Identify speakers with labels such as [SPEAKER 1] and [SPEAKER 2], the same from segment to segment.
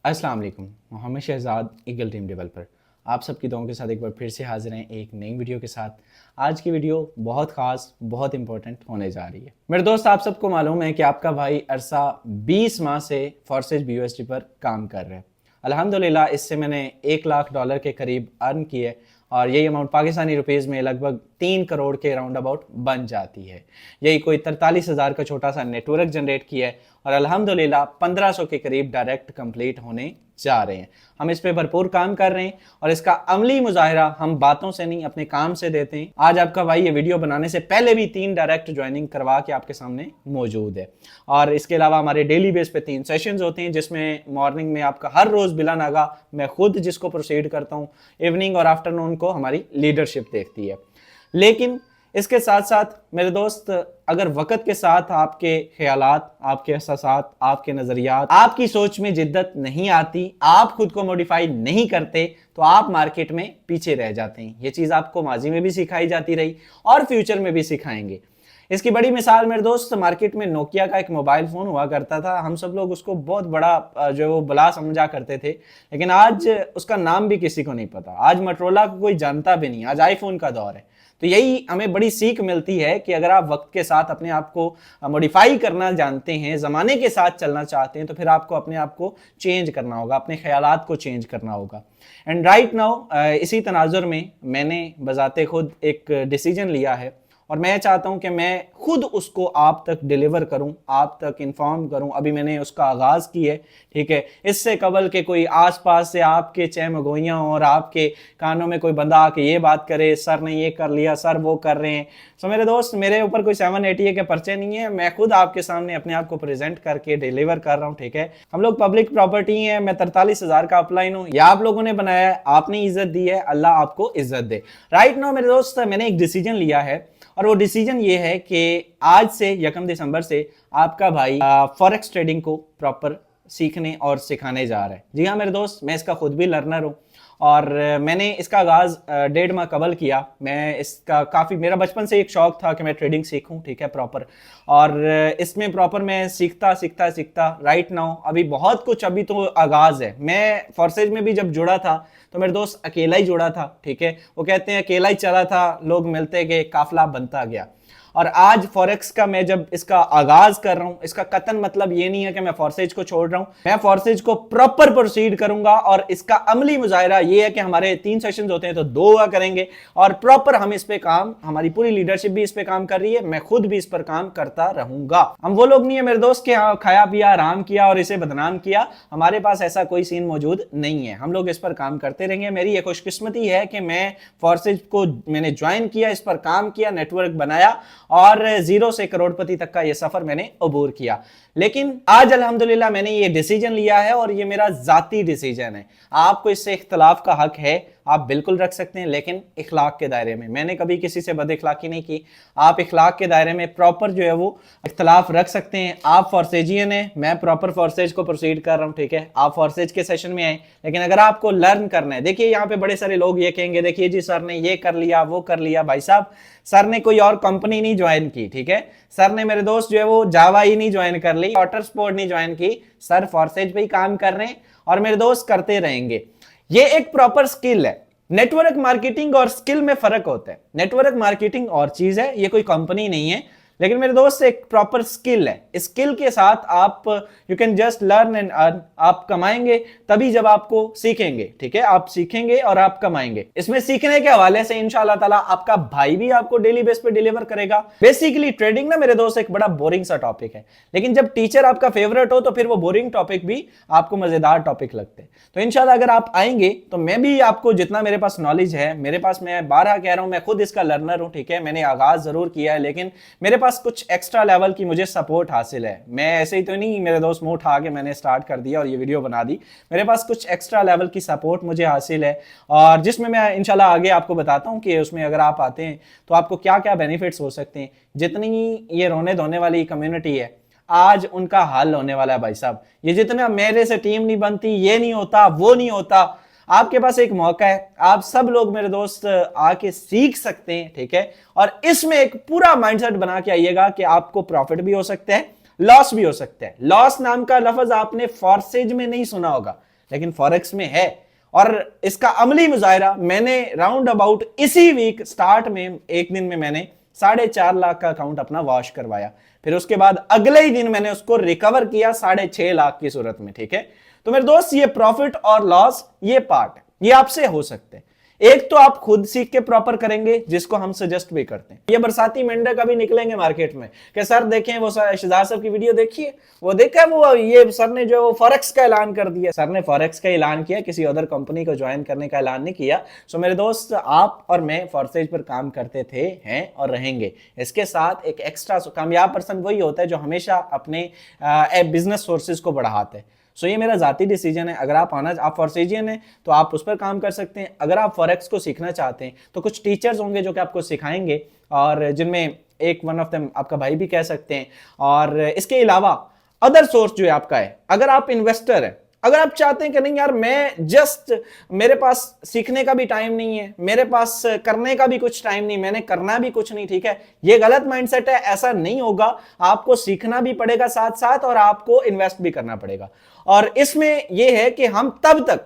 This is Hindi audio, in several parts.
[SPEAKER 1] अस्सलाम वालेकुम। Mohammad Shahzad, Eagle team developer, आप सबकी दुआओं के साथ एक बार फिर से हाजिर हैं एक नई वीडियो के साथ। आज की वीडियो बहुत ख़ास, बहुत इंपॉर्टेंट होने जा रही है। मेरे दोस्त, आप सबको मालूम है कि आपका भाई अरसा 20 माह से फोर्सेज BUSD पर काम कर रहे हैं। अल्हम्दुलिल्लाह इससे मैंने $1 लाख के करीब अर्न किए और यही अमाउंट पाकिस्तानी रुपीज़ में लगभग 3 करोड़ के राउंड अबाउट बन जाती है। यही कोई 43,000 का छोटा सा नेटवर्क जनरेट किया है और अल्हम्दुलिल्लाह 1500 के करीब डायरेक्ट कंप्लीट होने जा रहे हैं। हम इस पे भरपूर काम कर रहे हैं और इसका अमली मुजाहिरा हम बातों से नहीं अपने काम से देते हैं। आज आपका भाई ये वीडियो बनाने से पहले भी 3 डायरेक्ट ज्वाइनिंग करवा के आपके सामने मौजूद है और इसके अलावा हमारे डेली बेस पे 3 सेशंस होते हैं जिसमें मॉर्निंग में आपका हर रोज बिला नागा मैं खुद जिसको प्रोसीड करता हूँ, इवनिंग और आफ्टरनून को हमारी लीडरशिप देखती है। लेकिन इसके साथ साथ मेरे दोस्त, अगर वक्त के साथ आपके ख्यालात, आपके एहसासात, आपके नज़रियात, आपकी सोच में जिद्दत नहीं आती, आप खुद को मॉडिफाई नहीं करते तो आप मार्केट में पीछे रह जाते हैं। ये चीज़ आपको माजी में भी सिखाई जाती रही और फ्यूचर में भी सिखाएंगे। इसकी बड़ी मिसाल मेरे दोस्त, मार्केट में नोकिया का एक मोबाइल फ़ोन हुआ करता था। हम सब लोग उसको बहुत बड़ा जो वो बला समझा करते थे, लेकिन आज उसका नाम भी किसी को नहीं पता। आज मोटरोला को कोई जानता भी नहीं। आज आईफोन का दौर है। तो यही हमें बड़ी सीख मिलती है कि अगर आप वक्त के साथ अपने आप को मॉडिफाई करना जानते हैं, ज़माने के साथ चलना चाहते हैं, तो फिर आपको अपने आप को चेंज करना होगा, अपने ख्यालात को चेंज करना होगा। एंड राइट नाउ इसी तनाजुर में मैंने बजाते खुद एक डिसीजन लिया है और मैं चाहता हूं कि मैं खुद उसको आप तक डिलीवर करूं, आप तक इन्फॉर्म करूं। अभी मैंने उसका आगाज़ की है, ठीक है। इससे कबल के कोई आसपास से आपके चहमगोइयाँ और आपके कानों में कोई बंदा आके ये बात करे, सर ने ये कर लिया, सर वो कर रहे हैं। सो मेरे दोस्त, मेरे ऊपर कोई 780 के पर्चे नहीं है। मैं खुद आपके सामने अपने आप को प्रेजेंट करके डिलीवर कर रहा हूँ, ठीक है। हम लोग पब्लिक प्रॉपर्टी हैं। मैं 43,000 का अपलाइन हूँ। या आप लोगों ने बनाया है, आपने इज्जत दी है, अल्लाह आपको इज्जत दे। राइट नाउ मेरे दोस्त, मैंने एक डिसीजन लिया है और वो डिसीजन ये है कि आज से 1 दिसंबर से आपका भाई फॉरेक्स ट्रेडिंग को प्रॉपर सीखने और सिखाने जा रहा है। जी हाँ मेरे दोस्त, मैं इसका खुद भी लर्नर हूँ और मैंने इसका आगाज़ 1.5 माह कबल किया। मैं इसका काफ़ी, मेरा बचपन से एक शौक था कि मैं ट्रेडिंग सीखूं, ठीक है, प्रॉपर। और इसमें प्रॉपर मैं सीखता सीखता सीखता राइट नाउ अभी बहुत कुछ, अभी तो आगाज़ है। मैं फोर्सेज में भी जब जुड़ा था तो मेरे दोस्त अकेला ही जुड़ा था, ठीक है। वो कहते हैं अकेला ही चला था, लोग मिलते गए, काफिला बनता गया। और आज फॉरेक्स का मैं जब इसका आगाज कर रहा हूं, इसका कतन मतलब ये नहीं है कि मैं फोर्सेज को छोड़ रहा हूं। मैं फोर्सेज को प्रॉपर प्रोसीड करूंगा और इसका अमली मुजाहिरा ये है कि हमारे 3 सेशंस होते हैं तो 2 हुआ करेंगे और प्रॉपर हम इस पे काम, हमारी पूरी लीडरशिप भी इस पे काम कर रही है, मैं खुद भी इस पर काम करता रहूंगा। हम वो लोग नहीं है मेरे दोस्त के हाँ खाया पिया आराम किया और इसे बदनाम किया। हमारे पास ऐसा कोई सीन मौजूद नहीं है। हम लोग इस पर काम करते रहेंगे। मेरी ये खुशकिस्मती है कि मैं फोर्सेज को मैंने ज्वाइन किया, इस पर काम किया, नेटवर्क बनाया और 0 से करोड़पति तक का ये सफर मैंने अबूर किया। लेकिन आज अल्हम्दुलिल्लाह मैंने ये डिसीजन लिया है और ये मेरा जाती डिसीजन है। आपको इससे इख्तलाफ का हक है, आप बिल्कुल रख सकते हैं, लेकिन इखलाक के दायरे में। मैंने कभी किसी से बद इखलाकी नहीं की। आप इखलाक के दायरे में प्रॉपर जो है वो इख्तलाफ रख सकते हैं। आप फॉर्सेजियन हैं, मैं प्रॉपर फॉर्सेज को प्रोसीड कर रहा हूँ, ठीक है। आप फॉर्सेज के सेशन में आए, लेकिन अगर आपको लर्न करना है, देखिए यहाँ पे बड़े सारे लोग ये कहेंगे, देखिए जी सर ने ये कर लिया, वो कर लिया। भाई साहब, सर ने कोई और कंपनी नहीं ज्वाइन की, ठीक है। सर ने मेरे दोस्त जो है वो जावा ही नहीं ज्वाइन कर ली, वाटर स्पोर्ट नहीं ज्वाइन की। सर फॉर्सेज पे ही काम कर रहे हैं और मेरे दोस्त करते रहेंगे। ये एक प्रॉपर स्किल है। नेटवर्क मार्केटिंग और स्किल में फर्क होता है। नेटवर्क मार्केटिंग और चीज है, ये कोई कंपनी नहीं है, लेकिन मेरे दोस्त एक प्रॉपर स्किल है। स्किल के साथ आप you can just learn and earn. आप कमाएंगे तभी जब आपको सीखेंगे, ठीक है। आप सीखेंगे और आप कमाएंगे। इसमें सीखने के हवाले से इंशाअल्लाह ताला आपका भाई भी आपको डेली बेस पे डिलीवर करेगा। बेसिकली ट्रेडिंग ना मेरे दोस्त एक बड़ा बोरिंग सा टॉपिक है, लेकिन जब टीचर आपका फेवरेट हो तो फिर वो बोरिंग टॉपिक भी आपको मजेदार टॉपिक लगते हैं। तो इंशाअल्लाह अगर आप आएंगे तो मैं भी आपको जितना मेरे पास नॉलेज है, मेरे पास, मैं 12 कह रहा हूं, मैं खुद इसका लर्नर हूं, ठीक है। मैंने आगाज जरूर किया है, लेकिन मेरे पास कुछ एक्स्ट्रा लेवल की मुझे सपोर्ट हासिल है। मैं ऐसे ही तो नहीं मेरे दोस्त मुंह उठा के मैंने स्टार्ट कर दिया और ये वीडियो बना दी। मेरे पास कुछ एक्स्ट्रा लेवल की सपोर्ट मुझे हासिल है और जिसमें मैं इंशाल्लाह आगे आपको बताता हूं कि उसमें अगर आप आते हैं तो आपको क्या क्या बेनिफिट्स हो सकते हैं। जितनी ये रोने धोने वाली कम्युनिटी है, आज उनका हल होने वाला है भाई साहब। ये जितना मेरे से टीम नहीं बनती, ये नहीं होता, वो नहीं होता, आपके पास एक मौका है। आप सब लोग मेरे दोस्त आके सीख सकते हैं, ठीक है। और इसमें एक पूरा माइंडसेट बना के आइएगा कि आपको प्रॉफिट भी हो सकता है, लॉस भी हो सकता है। लॉस नाम का लफ्ज आपने फॉर्सेज में नहीं सुना होगा, लेकिन फॉरेक्स में है। और इसका अमली मुजाहिरा मैंने राउंड अबाउट इसी वीक स्टार्ट में एक दिन में मैंने 4.5 लाख का अकाउंट अपना वॉश करवाया, फिर उसके बाद अगले ही दिन मैंने उसको रिकवर किया 6.5 लाख की सूरत में। ठीक है, तो मेरे दोस्त ये प्रॉफिट और लॉस ये पार्ट है, ये आपसे हो सकते हैं। एक तो आप खुद सीख के प्रॉपर करेंगे, जिसको हम सजेस्ट भी करते हैं। ये बरसाती मेंढक अभी निकलेंगे मार्केट में कि सर देखें वो शहजाद साहब की वीडियो देखिए, वो देखा वो ये सर ने जो फॉरेक्स का ऐलान कर दिया। सर ने फॉरेक्स का ऐलान किया, किसी अदर कंपनी को ज्वाइन करने का ऐलान नहीं किया। सो मेरे दोस्त, आप और मैं फॉरेक्स पर काम करते थे, हैं और रहेंगे। इसके साथ एक एक्स्ट्रा कामयाब पर्सन वही होता है जो हमेशा अपने बिजनेस सोर्सेज को बढ़ाते हैं। सो ये मेरा जाती डिसीजन है। अगर आप फॉरेक्सियन हैं तो आप उस पर काम कर सकते हैं। अगर आप फॉरेक्स को सीखना चाहते हैं तो कुछ टीचर्स होंगे जो कि आपको सिखाएंगे, और जिनमें एक वन ऑफ देम आपका भाई भी कह सकते हैं। और इसके अलावा अदर सोर्स जो है आपका है, अगर आप इन्वेस्टर हैं, अगर आप चाहते हैं कि नहीं यार मैं जस्ट, मेरे पास सीखने का भी टाइम नहीं है, मेरे पास करने का भी कुछ टाइम नहीं, मैंने करना भी कुछ नहीं, ठीक है, ये गलत माइंडसेट है। ऐसा नहीं होगा, आपको सीखना भी पड़ेगा साथ साथ, और आपको इन्वेस्ट भी करना पड़ेगा। और इसमें यह है कि हम तब तक,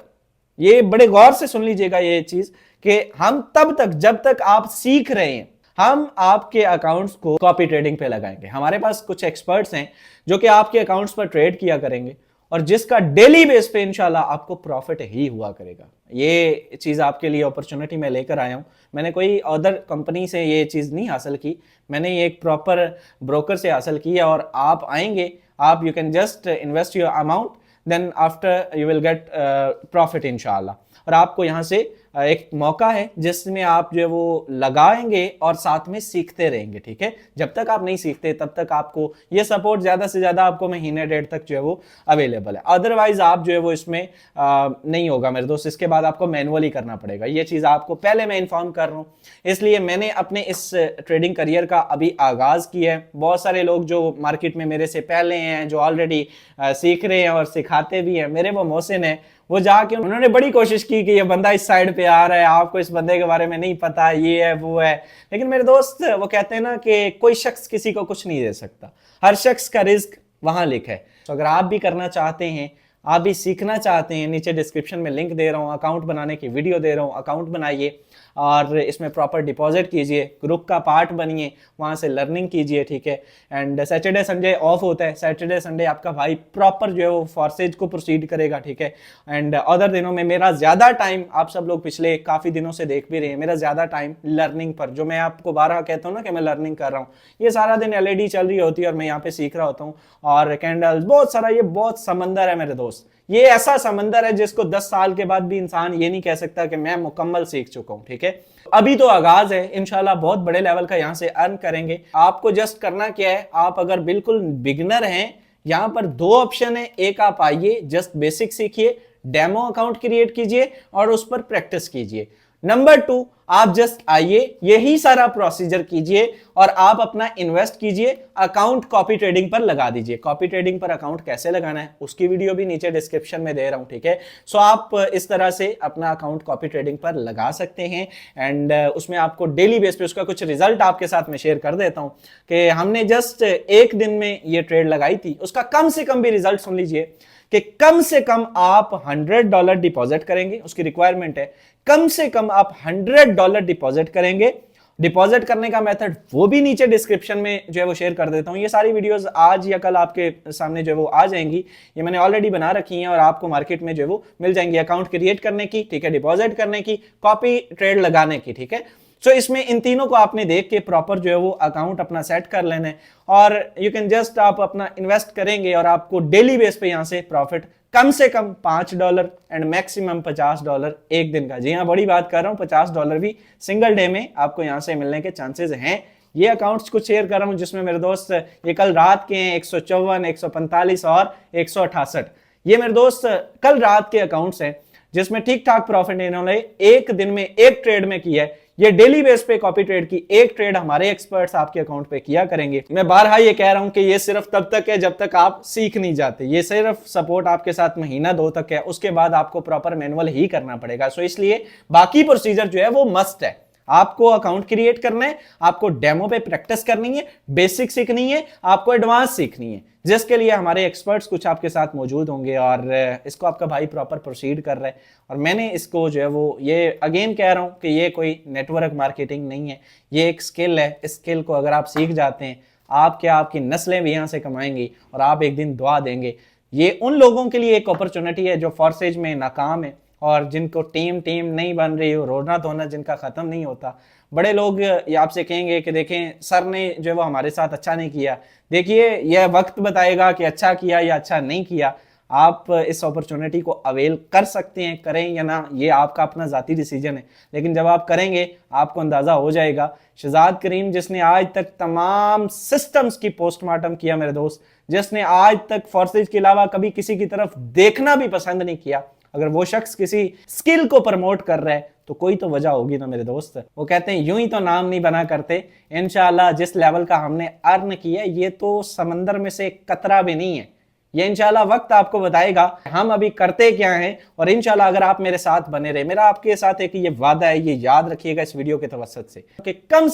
[SPEAKER 1] ये बड़े गौर से सुन लीजिएगा ये चीज, कि हम तब तक जब तक आप सीख रहे हैं, हम आपके अकाउंट्स को कॉपी ट्रेडिंग पे लगाएंगे। हमारे पास कुछ एक्सपर्ट्स हैं जो कि आपके अकाउंट्स पर ट्रेड किया करेंगे, और जिसका डेली बेस पे इंशाल्लाह आपको प्रॉफिट ही हुआ करेगा। ये चीज़ आपके लिए अपॉर्चुनिटी मैं लेकर आया हूँ। मैंने कोई अदर कंपनी से ये चीज़ नहीं हासिल की, मैंने ये एक प्रॉपर ब्रोकर से हासिल की है। और आप आएंगे, आप you can just invest your amount, then after you will get profit इंशाल्लाह। और आपको यहाँ से एक मौका है जिसमें आप जो है वो लगाएंगे और साथ में सीखते रहेंगे। ठीक है, जब तक आप नहीं सीखते तब तक आपको ये सपोर्ट ज्यादा से ज्यादा आपको महीने डेढ़ तक जो है वो अवेलेबल है। अदरवाइज आप जो है वो इसमें नहीं होगा मेरे दोस्त। इसके बाद आपको मैनुअली करना पड़ेगा। ये चीज आपको पहले मैं इन्फॉर्म कर रहा हूँ, इसलिए मैंने अपने इस ट्रेडिंग करियर का अभी आगाज किया है। बहुत सारे लोग जो मार्केट में मेरे से पहले हैं, जो ऑलरेडी सीख रहे हैं और सिखाते भी हैं, मेरे वो मोहसिन है, वो जाके उन्होंने बड़ी कोशिश की कि ये बंदा इस साइड पे आ रहा है, आपको इस बंदे के बारे में नहीं पता, ये है वो है। लेकिन मेरे दोस्त, वो कहते हैं ना कि कोई शख्स किसी को कुछ नहीं दे सकता, हर शख्स का रिस्क वहां लिखा है। तो अगर आप भी करना चाहते हैं, आप भी सीखना चाहते हैं, नीचे डिस्क्रिप्शन में लिंक दे रहा हूँ, अकाउंट बनाने की वीडियो दे रहा हूँ। अकाउंट बनाइए और इसमें प्रॉपर डिपॉजिट कीजिए, ग्रुप का पार्ट बनिए, वहाँ से लर्निंग कीजिए। ठीक है, एंड सैटरडे संडे ऑफ होता है, सैटरडे संडे आपका भाई प्रॉपर जो है वो फॉर्सेज को प्रोसीड करेगा। ठीक है, एंड अदर दिनों में मेरा ज़्यादा टाइम, आप सब लोग पिछले काफ़ी दिनों से देख भी रहे हैं, मेरा ज़्यादा टाइम लर्निंग पर, जो मैं आपको बारहा कहता हूँ ना कि मैं लर्निंग कर रहा हूँ, ये सारा दिन LED चल रही होती है और मैं यहाँ पे सीख रहा होता हूँ। और कैंडल्स, बहुत सारा, ये बहुत समंदर है मेरे दोस्त। ये ऐसा समंदर है जिसको 10 साल के बाद भी इंसान ये नहीं कह सकता कि मैं मुकम्मल सीख चुका हूं। ठीक है, अभी तो आगाज है, इंशाल्लाह बहुत बड़े लेवल का यहां से अर्न करेंगे। आपको जस्ट करना क्या है, आप अगर बिल्कुल बिगिनर हैं, यहां पर 2 ऑप्शन है। एक, आप आइए, जस्ट बेसिक सीखिए, डेमो अकाउंट क्रिएट कीजिए और उस पर प्रैक्टिस कीजिए। नंबर 2, आप जस्ट आइए, यही सारा प्रोसीजर कीजिए और आप अपना इन्वेस्ट कीजिए, अकाउंट कॉपी ट्रेडिंग पर लगा दीजिए। कॉपी ट्रेडिंग पर अकाउंट कैसे लगाना है उसकी वीडियो भी नीचे डिस्क्रिप्शन में दे रहा हूं। ठीक है, सो आप इस तरह से अपना अकाउंट कॉपी ट्रेडिंग पर लगा सकते हैं, एंड उसमें आपको डेली बेस पे उसका कुछ रिजल्ट आपके साथ में शेयर कर देता हूं कि हमने जस्ट 1 दिन में ये ट्रेड लगाई थी। उसका कम से कम भी रिजल्ट सुन लीजिए कि कम से कम आप $100 डिपॉजिट करेंगे, उसकी रिक्वायरमेंट है, कम से कम आप $100 डिपॉजिट करेंगे। डिपॉजिट करने का मेथड वो भी नीचे डिस्क्रिप्शन में जो है वो शेयर कर देता हूं। ये सारी वीडियोस आज या कल आपके सामने जो है वो आ जाएंगी, ये मैंने ऑलरेडी बना रखी हैं और आपको मार्केट में जो है वो मिल जाएंगी। अकाउंट क्रिएट करने की, ठीक है, डिपॉजिट करने की, कॉपी ट्रेड लगाने की। ठीक है, सो इसमें इन तीनों को आपने देख के प्रॉपर जो है वो अकाउंट अपना सेट कर लेना है, और यू कैन जस्ट, आप अपना इन्वेस्ट करेंगे और आपको डेली बेस पे यहां से प्रॉफिट कम से कम $5 एंड मैक्सिमम $50 एक दिन का। जी हाँ, बड़ी बात कर रहा हूँ, $50 भी सिंगल डे में आपको यहां से मिलने के चांसेस हैं। ये अकाउंट्स कुछ शेयर कर रहा हूं जिसमें मेरे दोस्त ये कल रात के हैं 154, 145 और 168। ये मेरे दोस्त कल रात के अकाउंट्स हैं जिसमें ठीक ठाक प्रॉफिट इन्होंने एक दिन में एक ट्रेड में किया है। ये डेली बेस पे कॉपी ट्रेड की एक ट्रेड हमारे एक्सपर्ट्स आपके अकाउंट पे किया करेंगे। मैं बारहा ये कह रहा हूं कि ये सिर्फ तब तक है जब तक आप सीख नहीं जाते। ये सिर्फ सपोर्ट आपके साथ महीना 2 तक है, उसके बाद आपको प्रॉपर मैनुअल ही करना पड़ेगा। सो इसलिए बाकी प्रोसीजर जो है वो मस्ट है। आपको अकाउंट क्रिएट करना है, आपको डेमो पे प्रैक्टिस करनी है, बेसिक सीखनी है, आपको एडवांस सीखनी है, जिसके लिए हमारे एक्सपर्ट्स कुछ आपके साथ मौजूद होंगे और इसको आपका भाई प्रॉपर प्रोसीड कर रहा है। और मैंने इसको जो है वो ये अगेन कह रहा हूं कि ये कोई नेटवर्क मार्केटिंग नहीं है, ये एक स्किल है। इस स्किल को अगर आप सीख जाते हैं, आप क्या आपकी नस्लें भी यहां से कमाएंगी और आप एक दिन दुआ देंगे। ये उन लोगों के लिए एक अपॉर्चुनिटी है जो फोर्सेज में नाकाम है और जिनको टीम नहीं बन रही हो, रोना धोना जिनका खत्म नहीं होता। बड़े लोग ये आपसे कहेंगे कि देखें सर ने जो है वो हमारे साथ अच्छा नहीं किया। देखिए यह वक्त बताएगा कि अच्छा किया या अच्छा नहीं किया। आप इस अपॉर्चुनिटी को अवेल कर सकते हैं, करें या ना, ये आपका अपना जाती डिसीजन है, लेकिन जब आप करेंगे आपको अंदाजा हो जाएगा। शहजाद करीम जिसने आज तक तमाम सिस्टम्स की पोस्टमार्टम किया मेरे दोस्त, जिसने आज तक फोर्सेज के अलावा कभी किसी की तरफ देखना भी पसंद नहीं किया, अगर वो शख्स किसी स्किल को प्रमोट कर रहा है तो कोई तो वजह होगी ना मेरे दोस्त। वो कहते हैं यूं ही तो नाम नहीं बना करते। इंशाल्लाह जिस लेवल का हमने अर्न किया ये तो समंदर में से एक कतरा भी नहीं है। ये इंशाल्लाह वक्त आपको बताएगा हम अभी करते क्या हैं। और इंशाल्लाह अगर आप मेरे साथ बने रहे, मेरा आपके साथ एक ये वादा है, ये याद रखिएगा इस वीडियो के तवसत से कि कम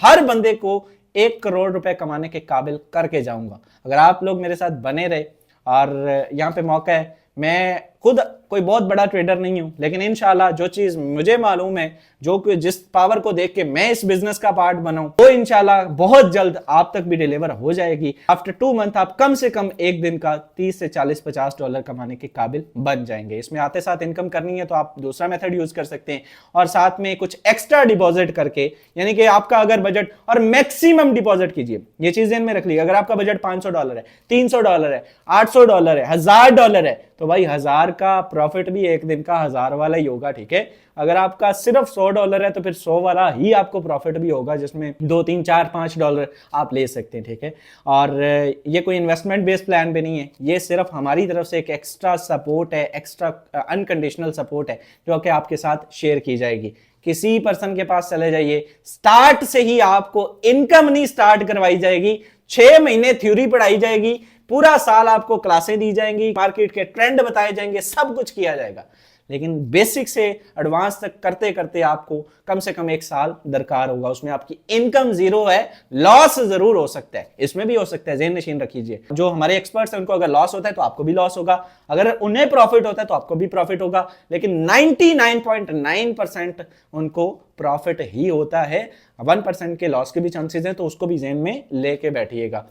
[SPEAKER 1] हर बंदे को 1 करोड़ रुपए कमाने के काबिल करके जाऊंगा। अगर आप लोग मेरे साथ बने रहे, और यहाँ पे मौका है, मैं खुद कोई बहुत बड़ा ट्रेडर नहीं हूं, लेकिन इंशाल्लाह जो चीज मुझे मालूम है, जो जिस पावर को देख के मैं इस बिजनेस का पार्ट बनाऊं, वो इंशाल्लाह बहुत जल्द आप तक भी डिलीवर हो जाएगी। आफ्टर 2 मंथ आप कम से कम एक दिन का 30 से 40-50 डॉलर कमाने के काबिल बन जाएंगे। इसमें आते साथ इनकम करनी है तो आप दूसरा मेथड यूज कर सकते हैं, और साथ में कुछ एक्स्ट्रा डिपॉजिट करके, यानी कि आपका अगर बजट, और मैक्सिमम डिपॉजिट कीजिए, ये चीज ध्यान में रख लीजिए। अगर आपका बजट $500 है, $300 है, $800 है, $1000 है, तो भाई 1000 का प्रॉफिट भी एक दिन का 1000 वाला ही होगा, ठीक है। अगर आपका सिर्फ $100 है तो फिर 100 वाला ही आपको प्रॉफिट भी होगा, जिसमें 2, 3, 4, $5 आप ले सकते हैं, ठीक है। और ये कोई इन्वेस्टमेंट बेस्ड प्लान भी नहीं है, ये सिर्फ हमारी तरफ से एक एक्स्ट्रा सपोर्ट है, एक्स्ट्रा अनकंडीशनल सपोर्ट है जो कि आपके साथ शेयर की जाएगी। किसी पर्सन के पास चले जाइए, स्टार्ट से ही आपको इनकम नहीं स्टार्ट करवाई जाएगी, 6 महीने थ्योरी पढ़ाई जाएगी, पूरा साल आपको क्लासें दी जाएंगी, मार्केट के ट्रेंड बताए जाएंगे, सब कुछ किया जाएगा। लेकिन बेसिक से एडवांस तक करते करते आपको कम से कम 1 साल दरकार होगा। उसमें आपकी इनकम जीरो है, लॉस जरूर हो सकता है, इसमें भी हो सकता है, ज़हन नशीन रखिए। जो हमारे एक्सपर्ट्स हैं उनको अगर लॉस होता है तो आपको भी लॉस होगा, अगर उन्हें प्रॉफिट होता है तो आपको भी प्रॉफिट होगा, लेकिन 99.9% उनको प्रॉफिट ही होता है। 1% के लॉस के भी चांसेस हैं, तो उसको भी ज़हन में लेके बैठिएगा।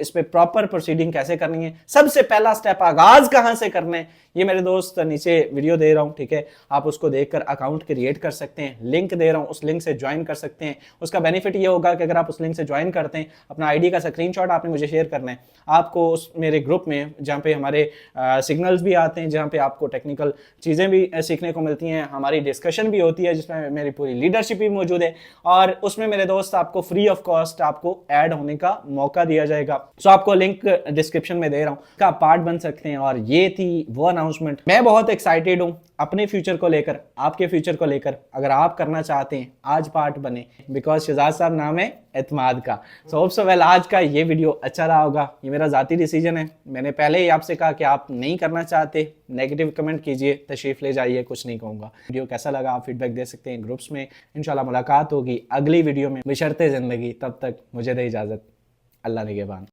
[SPEAKER 1] इस पे प्रॉपर प्रोसीडिंग कैसे करनी है, सबसे पहला स्टेप आगाज कहां से करना है, ये मेरे दोस्त नीचे वीडियो दे रहा हूं, ठीक है। आप उसको देखकर अकाउंट क्रिएट कर सकते हैं, लिंक दे रहा हूं, उस लिंक से ज्वाइन कर सकते हैं। उसका बेनिफिट ये होगा कि अगर आप उस लिंक से ज्वाइन करते हैं, अपना आईडी का स्क्रीनशॉट आपने मुझे शेयर करना है, आपको उस मेरे ग्रुप में, जहाँ पे हमारे सिग्नल्स भी आते हैं, जहाँ पे आपको टेक्निकल चीज़ें भी सीखने को मिलती हैं, हमारी डिस्कशन भी होती है जिसमें मेरी पूरी लीडरशिप भी मौजूद है, और उसमें मेरे दोस्त आपको फ्री ऑफ कॉस्ट आपको ऐड होने का मौका दिया जाएगा। आपको लिंक डिस्क्रिप्शन में दे रहा हूं, का पार्ट बन सकते हैं। और ये थी वो अनाउंसमेंट। मैं बहुत एक्साइटेड हूं अपने फ्यूचर को लेकर, आपके फ्यूचर को लेकर। अगर आप करना चाहते हैं आज पार्ट बने, बिकॉज शहजाद साहब नाम है एतमाद का। होप सो वेल आज का ये वीडियो अच्छा रहा होगा, ये मेरा जाती डिसीजन है। मैंने पहले ही आपसे कहा कि आप नहीं करना चाहते, नेगेटिव कमेंट कीजिए, तशरीफ ले जाइए, कुछ नहीं कहूंगा। वीडियो कैसा लगा आप फीडबैक दे सकते हैं ग्रुप्स में। इंशाल्लाह मुलाकात होगी अगली वीडियो में, बशर्ते जिंदगी। तब तक मुझे दे इजाजत, अल्लाह निगहबान।